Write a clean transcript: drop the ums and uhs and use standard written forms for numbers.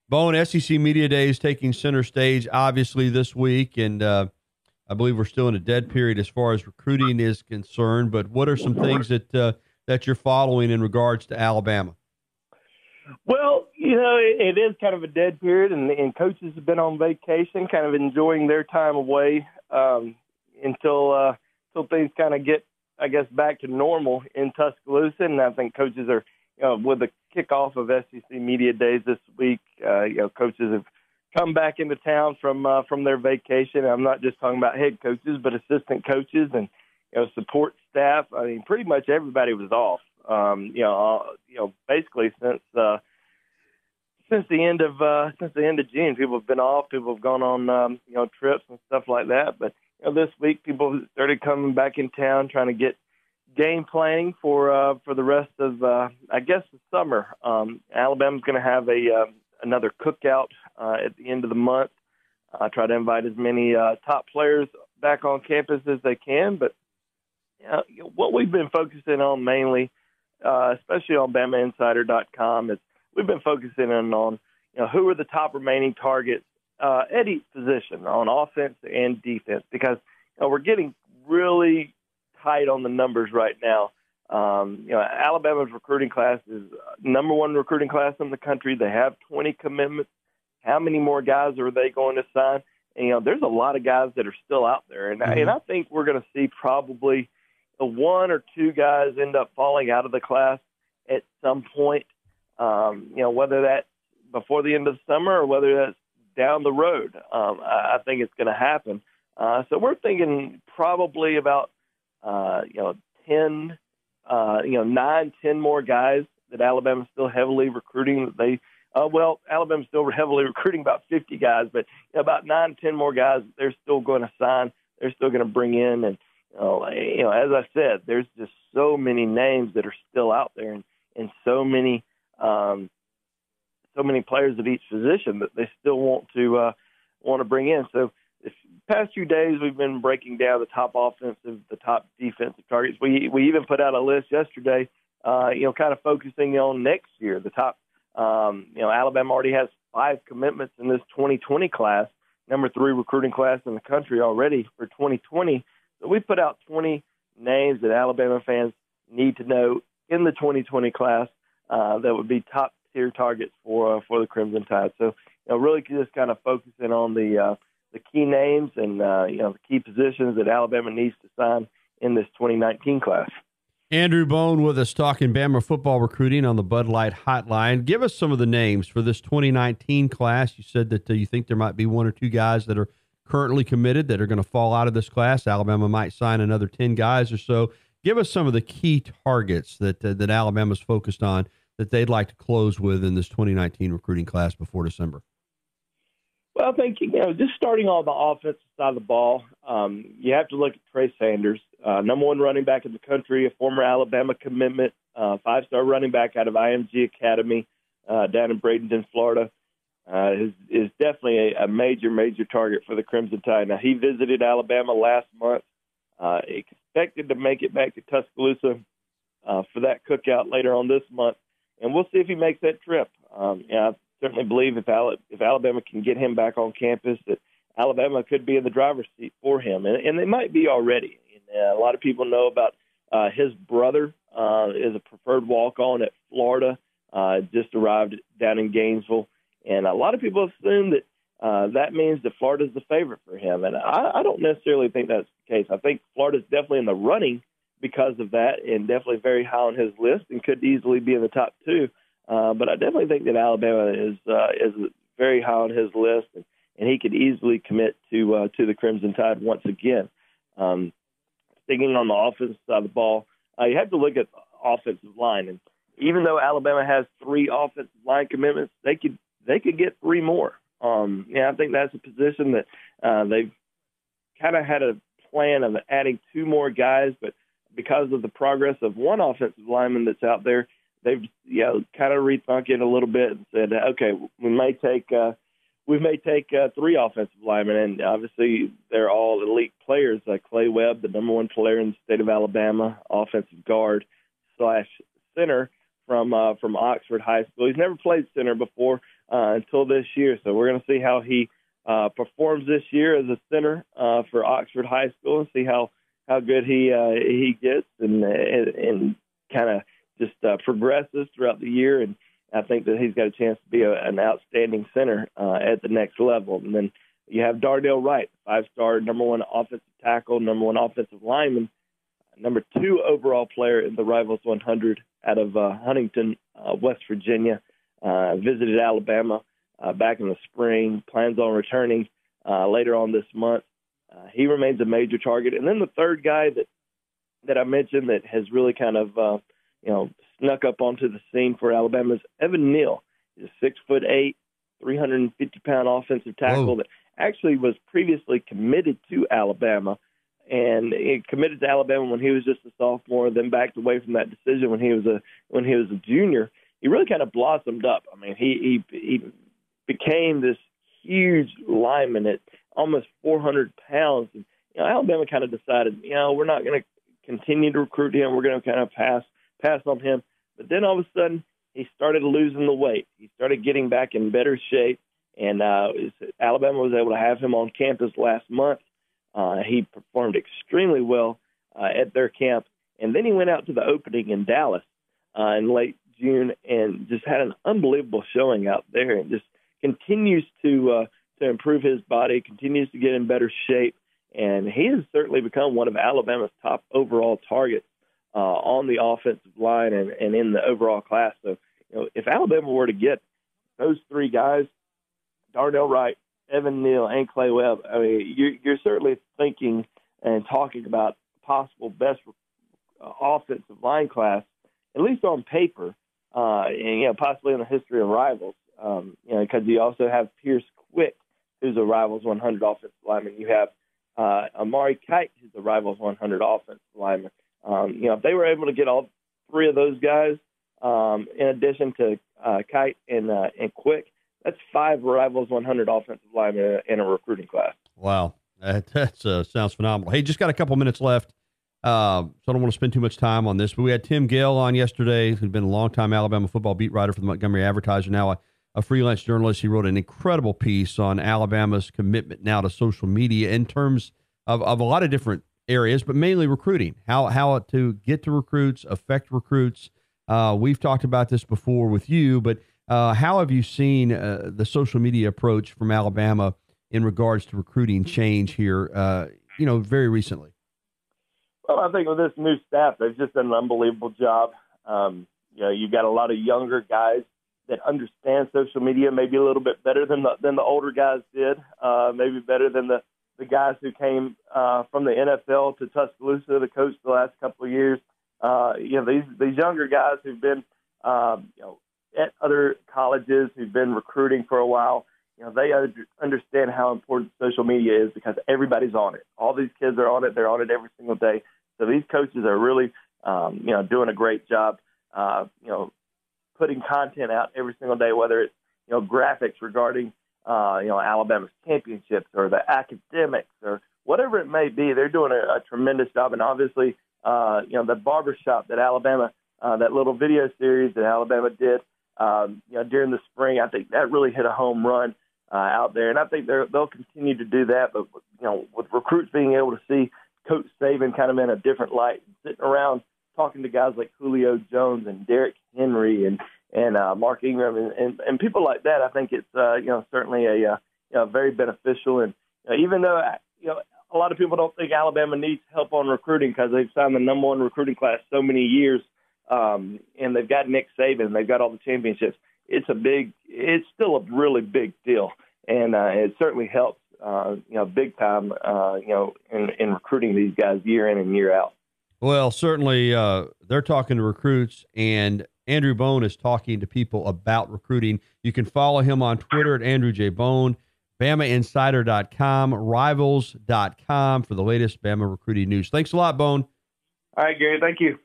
Bone, SEC Media Day is taking center stage, obviously, this week, and I believe we're still in a dead period as far as recruiting is concerned. But what are some things that you're following in regards to Alabama? Well, it is kind of a dead period, and coaches have been on vacation, kind of enjoying their time away until things kind of get, I guess, back to normal in Tuscaloosa. And I think coaches are, with the kickoff of SEC Media Days this week, coaches have come back into town from their vacation. I'm not just talking about head coaches, but assistant coaches and support staff. I mean, pretty much everybody was off. Basically since the end of June, people have been off. People have gone on trips and stuff like that. But this week, people started coming back in town, trying to get game planning for the rest of I guess the summer. Alabama's going to have another cookout at the end of the month. Try to invite as many top players back on campus as they can. But what we've been focusing on mainly, especially on BamaInsider.com, is we've been focusing on who are the top remaining targets at each position on offense and defense, because we're getting really tight on the numbers right now. Alabama's recruiting class is number one recruiting class in the country. They have 20 commitments. How many more guys are they going to sign? And, there's a lot of guys that are still out there. And I think we're going to see probably one or two guys end up falling out of the class at some point, whether that's before the end of the summer or whether that's down the road. I think it's going to happen. So we're thinking probably about 10 more guys that Alabama's still heavily recruiting. Alabama's still heavily recruiting about 50 guys, but about 9, 10 more guys they're still going to sign. They're still going to bring in. And, as I said, there's just so many names that are still out there and so many players at each position that they still want to bring in. So the past few days we've been breaking down the top offensive, the top defensive targets. We even put out a list yesterday, kind of focusing on next year. The top, Alabama already has 5 commitments in this 2020 class, number 3 recruiting class in the country already for 2020. So we put out 20 names that Alabama fans need to know in the 2020 class that would be top tier targets for the Crimson Tide. So, really just kind of focusing on the key names and the key positions that Alabama needs to sign in this 2019 class. Andrew Bone with us talking Bama football recruiting on the Bud Light Hotline. Give us some of the names for this 2019 class. You said that you think there might be 1 or 2 guys that are currently committed that are going to fall out of this class. Alabama might sign another 10 guys or so. Give us some of the key targets that Alabama's focused on that they'd like to close with in this 2019 recruiting class before December. Well, I think, just starting on the offensive side of the ball, you have to look at Trey Sanders, number 1 running back in the country, a former Alabama commitment, 5-star running back out of IMG Academy down in Bradenton, Florida. Is definitely a major target for the Crimson Tide. Now, he visited Alabama last month, expected to make it back to Tuscaloosa for that cookout later on this month, and we'll see if he makes that trip. I certainly believe if Alabama can get him back on campus, that Alabama could be in the driver's seat for him, and they might be already. And, a lot of people know about his brother is a preferred walk-on at Florida, just arrived down in Gainesville. And a lot of people assume that that means that Florida's the favorite for him. And I don't necessarily think that's the case. I think Florida's definitely in the running because of that and definitely very high on his list and could easily be in the top 2. But I definitely think that Alabama is very high on his list, and he could easily commit to the Crimson Tide once again. Sticking on the offensive side of the ball, you have to look at the offensive line. And even though Alabama has 3 offensive line commitments, they could get 3 more. I think that's a position that they've kind of had a plan of adding 2 more guys, but because of the progress of one offensive lineman that's out there, they've kind of rethunk it a little bit and said, okay, we may take 3 offensive linemen, and obviously they're all elite players. Like Clay Webb, the number 1 player in the state of Alabama, offensive guard / center from Oxford High School. He's never played center before, until this year. So we're going to see how he performs this year as a center for Oxford High School, and see how good he gets and kind of just progresses throughout the year. And I think that he's got a chance to be an outstanding center at the next level. And then you have Darnell Wright, 5-star, number 1 offensive tackle, number 1 offensive lineman, number 2 overall player in the Rivals 100 out of Huntington, West Virginia. Visited Alabama back in the spring, plans on returning later on this month. He remains a major target. And then the third guy that I mentioned that has really kind of snuck up onto the scene for Alabama is Evan Neal. He's a 6'8", 350-pound offensive tackle. Whoa. That actually was previously committed to Alabama, and he committed to Alabama when he was just a sophomore, then backed away from that decision when he was a junior. He really kind of blossomed up. I mean, he became this huge lineman at almost 400 pounds. And, Alabama kind of decided, we're not going to continue to recruit him. We're going to kind of pass on him. But then all of a sudden, he started losing the weight. He started getting back in better shape, and Alabama was able to have him on campus last month. He performed extremely well at their camp, and then he went out to the opening in Dallas in late June and just had an unbelievable showing out there, and just continues to improve his body, continues to get in better shape, and he has certainly become one of Alabama's top overall targets on the offensive line and in the overall class. So, if Alabama were to get those 3 guys, Darnell Wright, Evan Neal, and Clay Webb, I mean, you're certainly thinking and talking about possible best offensive line class, at least on paper, and possibly in the history of Rivals. Because you also have Pierce Quick, who's a Rivals 100 offensive lineman. You have Amari Kite, who's a Rivals 100 offensive lineman. If they were able to get all 3 of those guys, in addition to Kite and Quick, that's 5 Rivals 100 offensive linemen in a recruiting class. Wow. That sounds phenomenal. Hey, just got a couple minutes left, so I don't want to spend too much time on this, but we had Tim Gale on yesterday, who's been a longtime Alabama football beat writer for the Montgomery Advertiser, now a freelance journalist. He wrote an incredible piece on Alabama's commitment now to social media in terms of a lot of different areas, but mainly recruiting, how to get to recruits, affect recruits. We've talked about this before with you, but how have you seen the social media approach from Alabama in regards to recruiting change here, very recently? Well, I think with this new staff, they've just done an unbelievable job. You've got a lot of younger guys that understand social media maybe a little bit better than the older guys did, maybe better than the guys who came from the NFL to Tuscaloosa to coach the last couple of years. These younger guys who've been at other colleges, who've been recruiting for a while, they understand how important social media is because everybody's on it. All these kids are on it. They're on it every single day. So these coaches are really, doing a great job, putting content out every single day, whether it's, graphics regarding, Alabama's championships or the academics or whatever it may be. They're doing a tremendous job. And obviously, the barbershop that Alabama, that little video series that Alabama did, during the spring, I think that really hit a home run out there. And I think they'll continue to do that. But, with recruits being able to see Coach Saban kind of in a different light, sitting around talking to guys like Julio Jones and Derrick Henry and Mark Ingram and people like that, I think it's, certainly a very beneficial. And even though, a lot of people don't think Alabama needs help on recruiting because they've signed the number 1 recruiting class so many years, and they've got Nick Saban, they've got all the championships. It's still a really big deal, and it certainly helps, big time, in recruiting these guys year in and year out. Well, certainly they're talking to recruits, and Andrew Bone is talking to people about recruiting. You can follow him on Twitter at Andrew J. Bone, BamaInsider.com, Rivals.com for the latest Bama recruiting news. Thanks a lot, Bone. All right, Gary. Thank you.